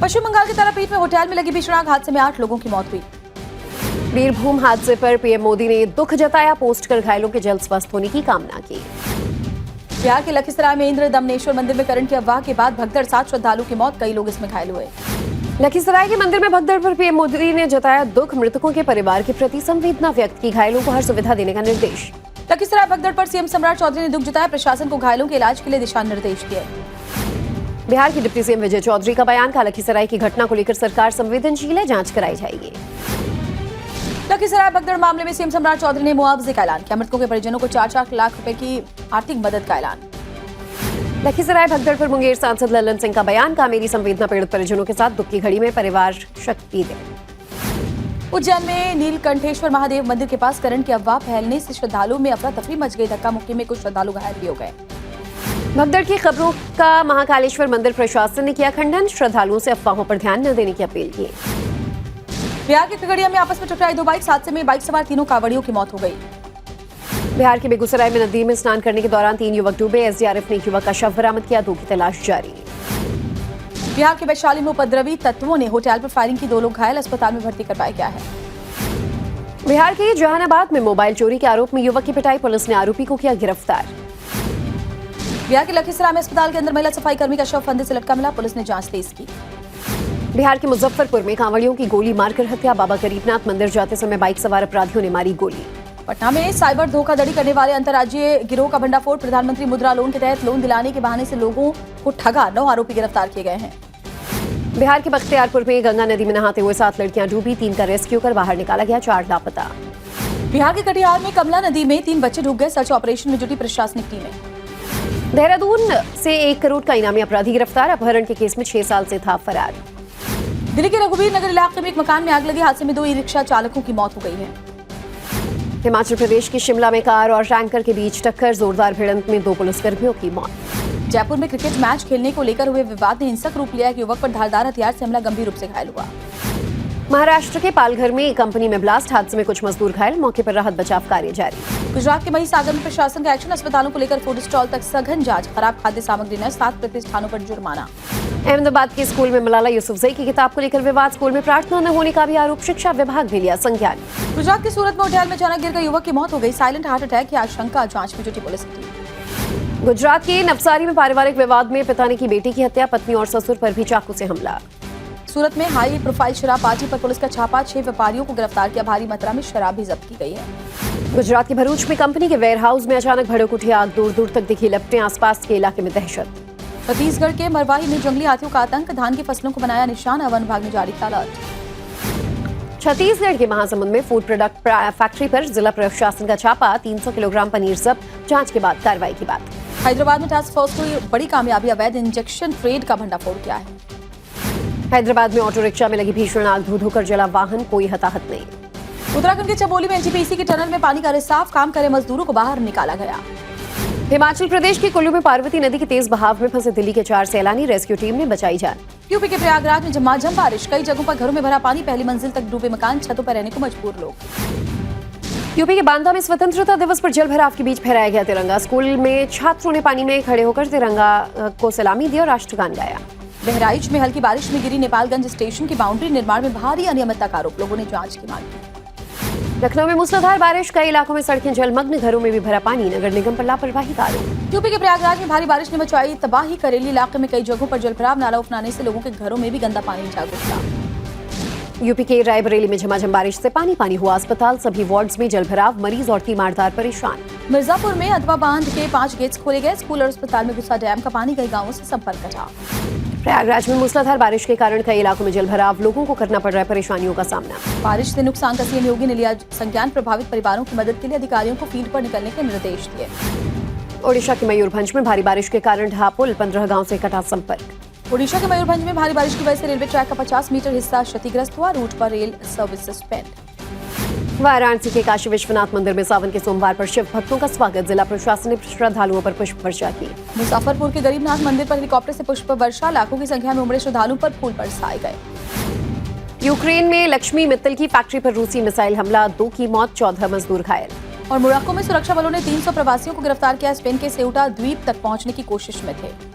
पश्चिम बंगाल के तारापीठ में होटल में लगी भीषण हादसे में 8 लोगों की मौत हुई। बीरभूम हादसे पर पीएम मोदी ने दुख जताया, पोस्ट कर घायलों के जल्द स्वस्थ होने की कामना की। बिहार के लखीसराय में इंद्र दमनेश्वर मंदिर में करंट की अफवाह के बाद भगदड़, 7 श्रद्धालुओं की मौत, कई लोग इसमें घायल हुए। लखीसराय के मंदिर में भगदड़ पर पीएम मोदी ने जताया दुख, मृतकों के परिवार के प्रति संवेदना व्यक्त की, घायलों को हर सुविधा देने का निर्देश। लखीसराय भगदड़ पर सीएम सम्राट चौधरी ने दुख जताया, प्रशासन को घायलों के इलाज के लिए दिशा निर्देश दिए। बिहार के डिप्टी सीएम विजय चौधरी का बयान, कहा लखीसराय की घटना को लेकर सरकार संवेदनशील है, जांच कराई जाएगी। लखीसराय भगदड़ मामले में सीएम सम्राट चौधरी ने मुआवजे का ऐलान किया, मृतकों के परिजनों को 4-4 लाख रुपए की आर्थिक मदद का ऐलान। लखीसराय भगदड़ पर मुंगेर सांसद ललन सिंह का बयान, कहा मेरी संवेदना पीड़ित परिजनों के साथ दुख की घड़ी में परिवार शक्ति दे। उज्जैन में नीलकंठेश्वर महादेव मंदिर के पास करंट की अफवाह फैलने से श्रद्धालुओं में अफरा तफरी मच गई, धक्का मुक्की में कुछ श्रद्धालु घायल भी हो गए। भगदड़ की खबरों का महाकालेश्वर मंदिर प्रशासन ने किया खंडन, श्रद्धालुओं से अफवाहों पर ध्यान न देने की अपील की। बिहार के खगड़िया में आपस में टकराई 2 बाइक, हादसे में बाइक सवार 3 कांवड़ियों की मौत हो गई। बिहार के बेगूसराय में नदी में स्नान करने के दौरान 3 युवक डूबे, एसडीआरएफ ने एक युवक का शव बरामद किया, 2 की तलाश जारी। बिहार के वैशाली में उपद्रवी तत्वों ने होटल पर फायरिंग की, 2 लोग घायल, अस्पताल में भर्ती करवाया गया है। बिहार के जहानाबाद में मोबाइल चोरी के आरोप में युवक की पिटाई, पुलिस ने आरोपी को किया गिरफ्तार। बिहार के लखीसराय में अस्पताल के अंदर महिला सफाई कर्मी का शव फंदे से लटका मिला, पुलिस ने जांच तेज की। बिहार के मुजफ्फरपुर में कांवड़ियों की गोली मारकर हत्या, बाबा गरीबनाथ मंदिर जाते समय बाइक सवार अपराधियों ने मारी गोली। पटना में साइबर धोखाधड़ी करने वाले अंतर्राज्यीय गिरोह का भंडाफोड़, प्रधानमंत्री मुद्रा लोन के तहत लोन दिलाने के बहाने से लोगों को ठगा, 9 आरोपी गिरफ्तार किए गए हैं। बिहार के बख्तियारपुर में गंगा नदी में नहाते हुए 7 लड़कियां डूबी, 3 का रेस्क्यू कर बाहर निकाला गया, 4 लापता। बिहार के कटिहार में कमला नदी में 3 बच्चे डूब गए, सर्च ऑपरेशन में जुटी प्रशासनिक टीमें। देहरादून से 1 करोड़ का इनामी अपराधी गिरफ्तार, अपहरण के केस में 6 साल से था फरार। दिल्ली के रघुवीर नगर इलाके में एक मकान में आग लगी, हादसे में 2 ई-रिक्शा चालकों की मौत हो गई है। हिमाचल प्रदेश के शिमला में कार और टैंकर के बीच टक्कर, जोरदार भिड़ंत में 2 पुलिसकर्मियों की मौत। जयपुर में क्रिकेट मैच खेलने को लेकर हुए विवाद ने हिंसक रूप लिया, एक युवक पर धारदार हथियार से हमला, गंभीर रूप से घायल हुआ। महाराष्ट्र के पालघर में एक कंपनी में ब्लास्ट, हादसे में कुछ मजदूर घायल, मौके पर राहत बचाव कार्य जारी। गुजरात के महिसागर में प्रशासन का एक्शन, अस्पतालों को लेकर फूड स्टॉल तक सघन जांच, खराब खाद्य सामग्री न, 7 प्रतिष्ठानों पर जुर्माना। अहमदाबाद के स्कूल में मलाला यूसुफजई की किताब को लेकर विवाद, स्कूल में प्रार्थना न होने का भी आरोप, शिक्षा विभाग भी लिया संज्ञान। गुजरात के सूरत में होटल में अचानक गिरकर युवक की मौत हो गई, साइलेंट हार्ट अटैक की आशंका, जांच में जुटी पुलिस की। गुजरात के नवसारी में पारिवारिक विवाद में पिता ने की बेटी की हत्या, पत्नी और ससुर पर भी चाकू से हमला। सूरत में हाई प्रोफाइल शराब पार्टी पर पुलिस का छापा, 6 व्यापारियों को गिरफ्तार किया, भारी मात्रा में शराब भी जब्त की गई है। गुजरात के भरूच में कंपनी के वेयरहाउस में अचानक भड़क उठी आग, दूर दूर तक दिखी लपटें, आसपास के इलाके में दहशत। छत्तीसगढ़ के मरवाही में जंगली हाथियों का आतंक, धान की फसलों को बनाया निशाना, वन विभाग ने जारी किया अलर्ट। छत्तीसगढ़ के महासमुंद में फूड प्रोडक्ट फैक्ट्री पर जिला प्रशासन का छापा, 300 किलोग्राम पनीर जब्त, जांच के बाद कार्रवाई की बात। हैदराबाद में टास्क फोर्स को बड़ी कामयाबी, अवैध इंजेक्शन ट्रेड का भंडाफोड़ किया है। हैदराबाद में ऑटो रिक्शा में लगी भीषण आग, धू धू कर जला वाहन, कोई हताहत नहीं। उत्तराखंड के चमोली में एनटीपीसी की टनल में पानी का रिसाव, काम करे मजदूरों को बाहर निकाला गया। हिमाचल प्रदेश के कुल्लू में पार्वती नदी के तेज बहाव में फंसे दिल्ली के 4 सैलानी, रेस्क्यू टीम ने बचाई जान। यूपी के प्रयागराज में झमाझम बारिश, कई जगहों पर घरों में भरा पानी, पहली मंजिल तक डूबे मकान, छतों पर रहने को मजबूर लोग। यूपी के बांदा में स्वतंत्रता दिवस पर जल भराव के बीच फहराया गया तिरंगा, स्कूल में छात्रों ने पानी में खड़े होकर तिरंगा को सलामी दी और राष्ट्रगान गाया। बहराइच में हल्की बारिश में गिरी नेपालगंज स्टेशन की बाउंड्री, निर्माण में भारी अनियमितता का आरोप, लोगों ने जांच की मांग की। लखनऊ में मूसलाधार बारिश, कई इलाकों में सड़कें जलमग्न, घरों में भी भरा पानी, नगर निगम पर लापरवाही का आरोप। यूपी के प्रयागराज में भारी बारिश ने मचाई तबाही, करेली इलाके में कई जगहों पर जलभराव, नाला उफनाने से लोगों के घरों में भी गंदा पानी जा घुसा। यूपी के रायबरेली में झमाझम बारिश से पानी पानी हुआ अस्पताल, सभी वार्ड्स में जलभराव, मरीज और तीमारदार परेशान। मिर्जापुर में अदवा बांध के 5 गेट्स खोले गए, स्कूल और अस्पताल में घुसा डैम का पानी, कई गांवों से संपर्क कटा। प्रयागराज में मूसलाधार बारिश के कारण कई इलाकों में जलभराव, लोगों को करना पड़ रहा है परेशानियों का सामना। बारिश से नुकसान का सीएम योगी ने लिया संज्ञान, प्रभावित परिवारों की मदद के लिए अधिकारियों को फील्ड पर निकलने के निर्देश दिए। ओडिशा के मयूरभंज में भारी बारिश के कारण ढहा पुल, 15 गांव से कटा संपर्क। ओडिशा के मयूरभंज में भारी बारिश की वजह से रेलवे ट्रैक का 50 मीटर हिस्सा क्षतिग्रस्त हुआ, रूट पर रेल सर्विस सस्पेंड। वाराणसी के काशी विश्वनाथ मंदिर में सावन के सोमवार पर शिव भक्तों का स्वागत, जिला प्रशासन ने श्रद्धालुओं पर पुष्प वर्षा की। मुजफ्फरपुर के गरीबनाथ मंदिर पर हेलीकॉप्टर से पुष्प वर्षा, लाखों की संख्या में उमड़े श्रद्धालुओं पर फूल बरसाए गए। यूक्रेन में लक्ष्मी मित्तल की फैक्ट्री पर रूसी मिसाइल हमला, 2 की मौत, 14 मजदूर घायल। और मोरक्को में सुरक्षा बलों ने 300 प्रवासियों को गिरफ्तार किया, स्पेन के सेउटा द्वीप तक पहुंचने की कोशिश में थे।